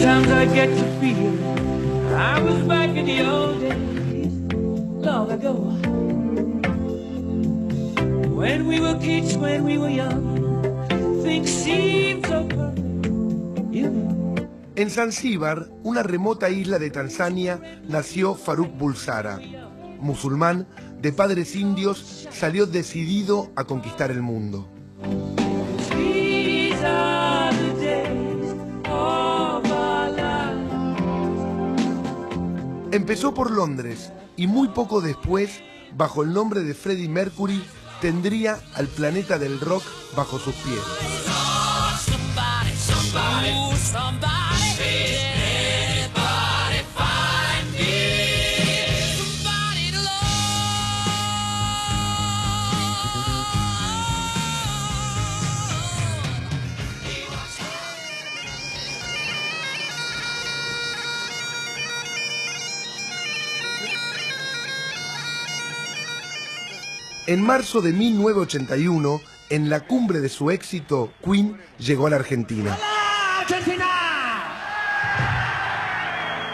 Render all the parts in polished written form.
Sometimes I get to feel I was back in the old days, long ago. When we were kids, when we were young, things seemed so perfect, you know. En Zanzíbar, una remota isla de Tanzania, nació Faruk Bulsara. Musulmán, de padres indios, salió decidido a conquistar el mundo. These are the days of our lives. Empezó por Londres y muy poco después, bajo el nombre de Freddie Mercury, tendría al planeta del rock bajo sus pies. En marzo de 1981, en la cumbre de su éxito, Queen llegó a la Argentina. ¡Hola, Argentina!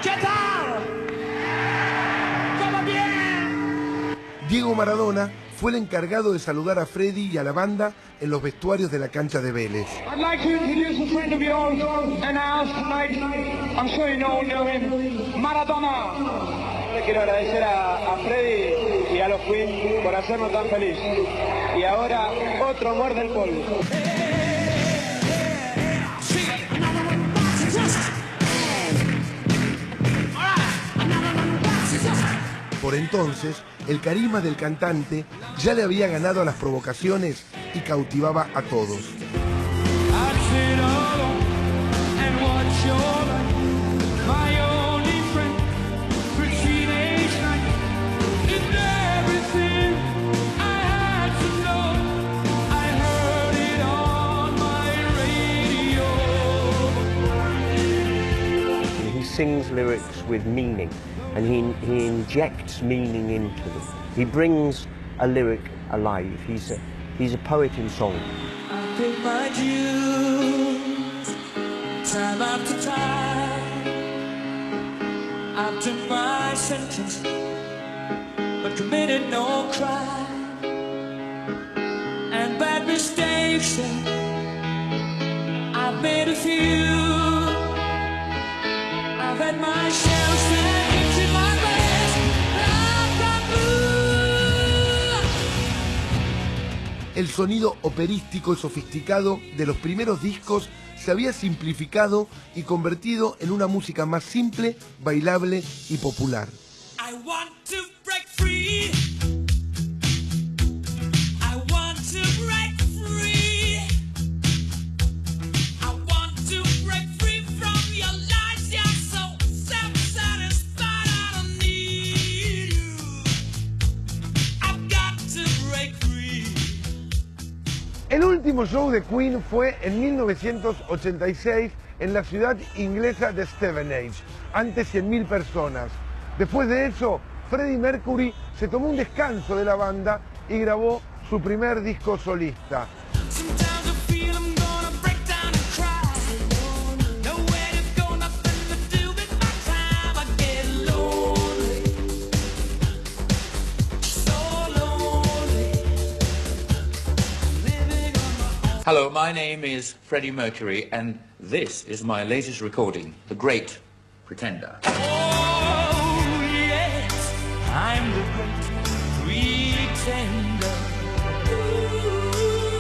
¿Qué tal? ¿Todo bien? Diego Maradona fue el encargado de saludar a Freddie y a la banda en los vestuarios de la cancha de Vélez. I'd like to introduce a friend of yours and ours tonight. I'm sure you know him, Maradona. Le quiero agradecer a Freddie y a los Queen por hacernos tan feliz. Y ahora, otro muerde el polvo. Por entonces, el carisma del cantante ya le había ganado a las provocaciones y cautivaba a todos. He sings lyrics with meaning, and he injects meaning into them. He brings a lyric alive. He's a poet in song. I pay my dues, time after time. I've done my sentence, but committed no crime. And bad mistakes, I've made a few. I've had my share of mistakes in my past. El sonido operístico y sofisticado de los primeros discos se había simplificado y convertido en una música más simple, bailable y popular. I want to break free. I want to break free. I want to break free from your lies. You're so self-satisfied. I don't need you. I've got to break free. El último show de Queen fue en 1986 en la ciudad inglesa de Stevenage, ante 100.000 personas. Después de eso, Freddie Mercury se tomó un descanso de la banda y grabó su primer disco solista. Hello, my name is Freddie Mercury, and this is my latest recording, The Great Pretender. Oh, yes, I'm the great pretender.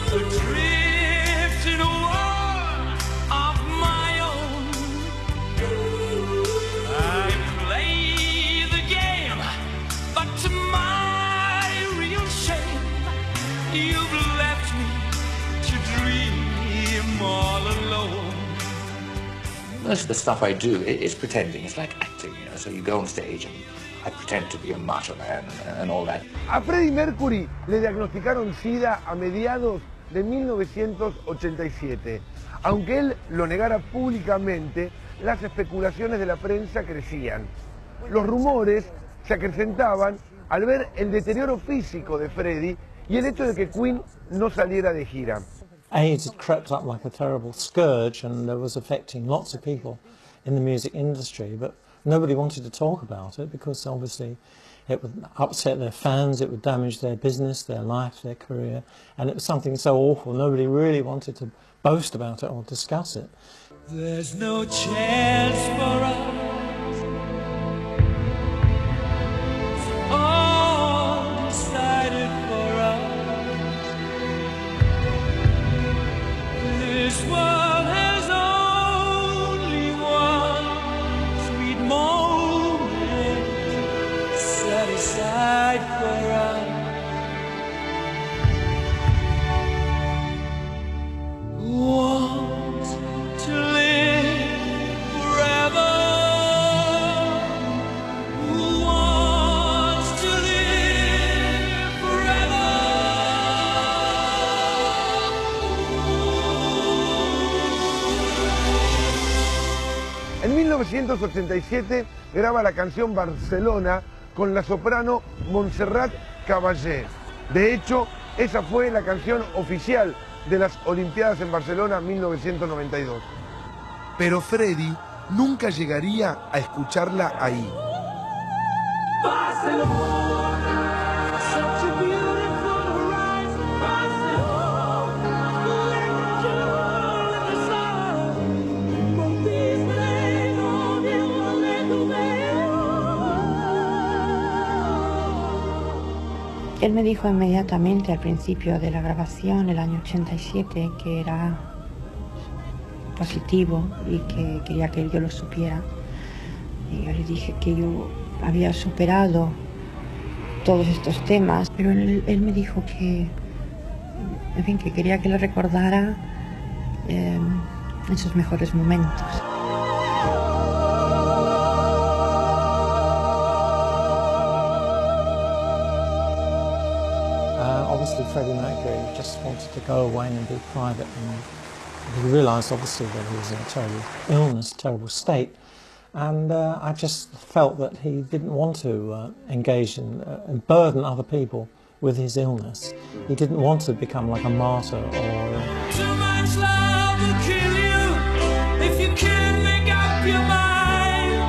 Adrift in a world of my own. I play the game, but to my real shame, you've left me to dream all alone. Most of the stuff I do is pretending. It's like acting, you know. So you go on stage and I pretend to be a macho man and all that. A Freddie Mercury le diagnosticaron sida a mediados de 1987. Aunque él lo negara públicamente, las especulaciones de la prensa crecían. Los rumores se acrecentaban al ver el deterioro físico de Freddie y el hecho de que Queen no saliera de gira. AIDS had crept up like a terrible scourge and was affecting lots of people in the music industry, but nobody wanted to talk about it because obviously it would upset their fans, it would damage their business, their life, their career, and it was something so awful, nobody really wanted to boast about it or discuss it. There's no chance for us. It's all decided for us. This world has only one sweet moment set aside for us. Want to live forever. Who wants to live forever? En 1987 graba la canción Barcelona con la soprano Montserrat Caballé. De hecho, esa fue la canción oficial de las Olimpiadas en Barcelona 1992. Pero Freddie nunca llegaría a escucharla ahí. Él me dijo inmediatamente al principio de la grabación, el año 87, que era positivo y que quería que yo lo supiera. Y yo le dije que yo había superado todos estos temas, pero él me dijo que, en fin, que quería que lo recordara en sus mejores momentos. Obviously Freddie Mercury just wanted to go away and be private, and he realised obviously that he was in a terrible illness, terrible state, and I just felt that he didn't want to engage in and burden other people with his illness. He didn't want to become like a martyr or... Too much love will kill you if you can't make up your mind.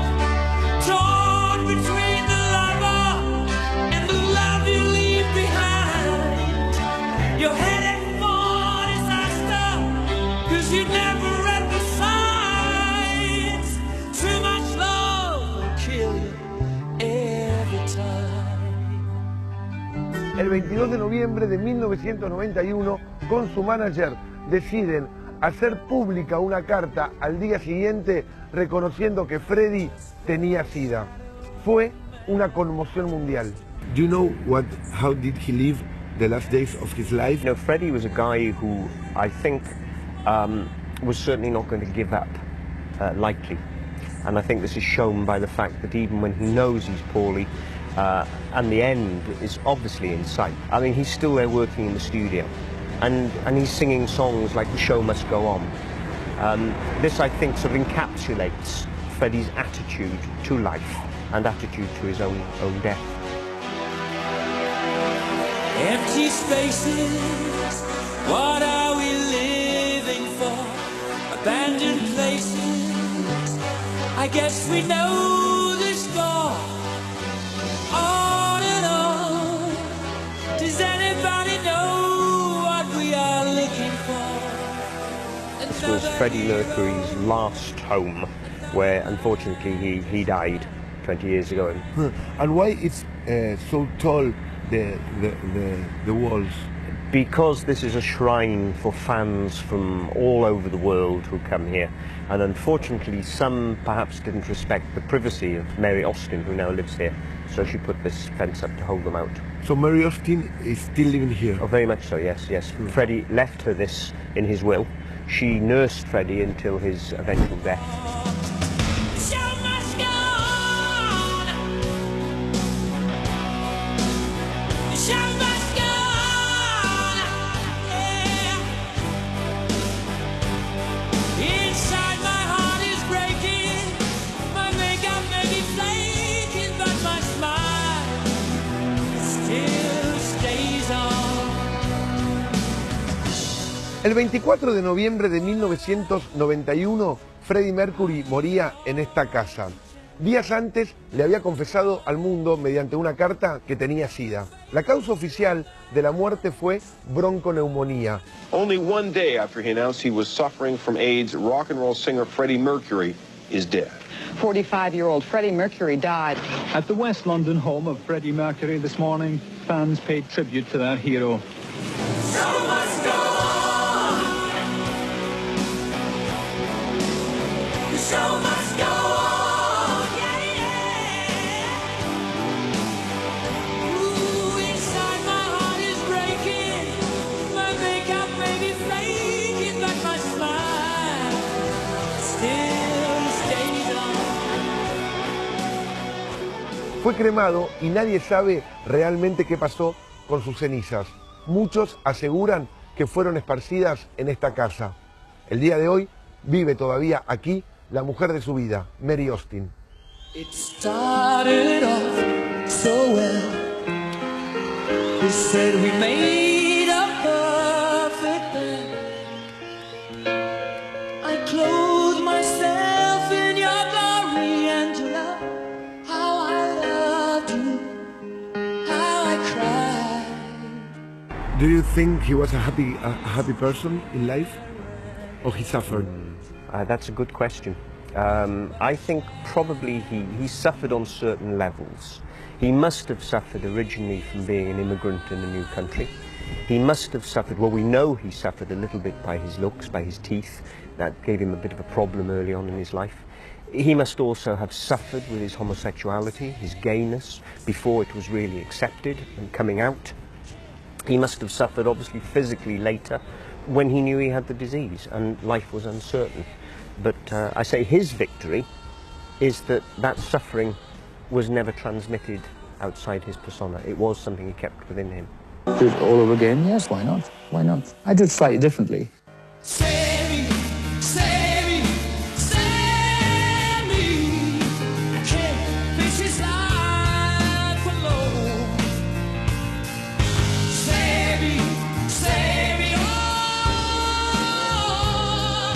Torn between the lover and the love you leave behind. You're headed for disaster, 'cause you never read the signs. Too much love will kill you every time. El 22 de noviembre de 1991, con su manager, deciden hacer pública una carta al día siguiente reconociendo que Freddie tenía sida. Fue una conmoción mundial. Do you know how did he live the last days of his life? You know, Freddie was a guy who I think was certainly not going to give up lightly. And I think this is shown by the fact that even when he knows he's poorly, and the end is obviously in sight. I mean, he's still there working in the studio, and he's singing songs like "The Show Must Go On." This, I think, sort of encapsulates Freddie's attitude to life and attitude to his own death. Empty spaces, what are we living for? Abandoned places, I guess we know the score. On and on, does anybody know what we are looking for? This was Freddie Mercury's last home, where unfortunately he died 20 years ago. And why it's so tall, the walls? Because this is a shrine for fans from all over the world who come here, and unfortunately some perhaps didn't respect the privacy of Mary Austin, who now lives here, so she put this fence up to hold them out. So Mary Austin is still living here? Oh, very much so, yes, yes. Freddie left her this in his will. She nursed Freddie until his eventual death. El 24 de noviembre de 1991 Freddie Mercury moría en esta casa. Días antes le había confesado al mundo mediante una carta que tenía sida. La causa oficial de la muerte fue bronconeumonía. Only one day after he announced he was suffering from AIDS, rock and roll singer Freddie Mercury is dead. 45-year-old Freddie Mercury died. At the West London home of Freddie Mercury this morning, fans paid tribute to their hero. So must go on. The show must go on. Yeah, yeah. Ooh, inside my heart is breaking. My makeup may be flaking, but my smile still stays on. Fue cremado y nadie sabe realmente qué pasó con sus cenizas. Muchos aseguran que fueron esparcidas en esta casa. El día de hoy vive todavía aquí la mujer de su vida, Mary Austin. It started off so well. We said we made a perfect bed. I clothed myself in your glory and your love. How I loved you, how I cried. Do you think he was a happy person in life, or he suffered? That's a good question. I think probably he suffered on certain levels. He must have suffered originally from being an immigrant in a new country. He must have suffered, well, we know he suffered a little bit by his looks, by his teeth. That gave him a bit of a problem early on in his life. He must also have suffered with his homosexuality, his gayness, before it was really accepted and coming out. He must have suffered, obviously, physically later, when he knew he had the disease and life was uncertain. But I say his victory is that that suffering was never transmitted outside his persona. It was something he kept within him. Do it all over again? Yes, why not? Why not? I did slightly differently. Save me, save me, save me. I can't face this life alone. Save me, oh,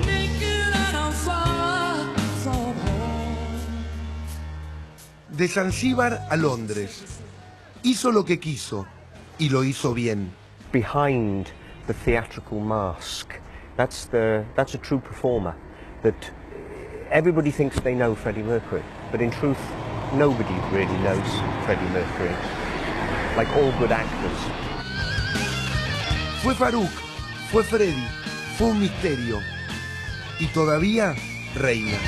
naked and I'm far from home. De Zanzíbar a Londres. Hizo lo que quiso y lo hizo bien. Behind the theatrical mask, that's a true performer. That everybody thinks they know Freddie Mercury, but in truth, nobody really knows Freddie Mercury. Like all good actors. Fue Farouk, fue Freddie, fue un misterio. Y todavía reina.